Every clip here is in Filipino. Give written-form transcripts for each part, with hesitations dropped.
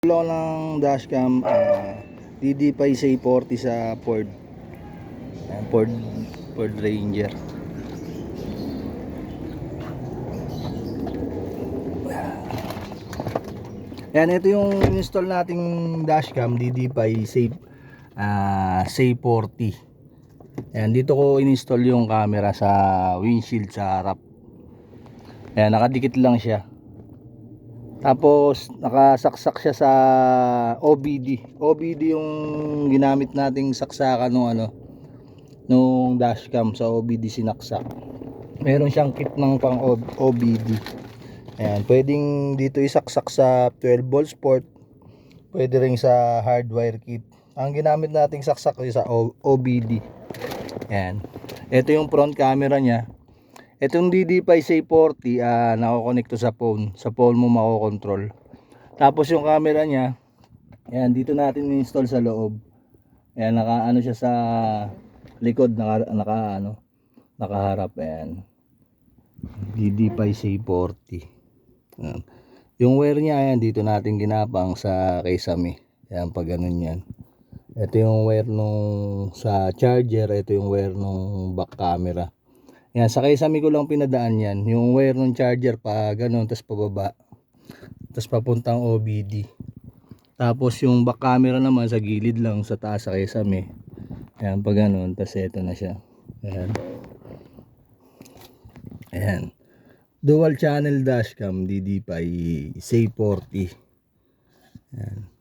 Ako ng dashcam DD5 C40 sa Ford. Ayan, Ford Ranger. Ayan, ito yung install nating dashcam DD5 C40. Ayan, dito ko in-install yung camera sa windshield sa harap. Ayan, nakadikit lang siya. Tapos nakasaksak siya sa OBD yung ginamit nating saksakan nung dashcam. Sa OBD sinaksak. Meron siyang kit ng pang OBD. Ayan, pwedeng dito isaksak sa 12 volts port, pwede rin sa hardwire kit. Ang ginamit nating saksak ay sa OBD. Ayan, ito yung front camera nya. Itong DD5 C40 nako-connect to sa phone. Sa phone mo mako-control. Tapos yung camera niya, ayan, dito natin i-install sa loob. Ayan, nakaano siya sa likod, nakaharap. Ayan, DD5 C40. Ayan. Yung wire niya, ayan, dito natin ginapang sa Kisame. Ayan, pag ganun yan. Ito yung wire nung sa charger. Ito yung wire nung back camera. Yan, sa Kisame ko lang pinadaan yan. Yung wire ng charger pa ganun, tapos pababa. Tapos papuntang OBD. Tapos yung back camera naman sa gilid lang sa taas sa Kisame. Yan, pa ganun. Tapos ito na siya. Ayan. Ayan. Dual channel dashcam DD5 C40. Ayan.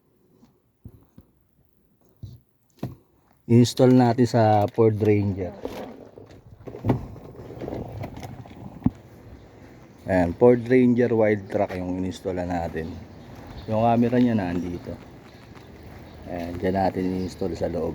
Install natin sa Ford Ranger. Ayan, Ford Ranger Wild Track yung ininstall natin. Yung camera niya nandito. Ayan, dyan natin i-install sa loob.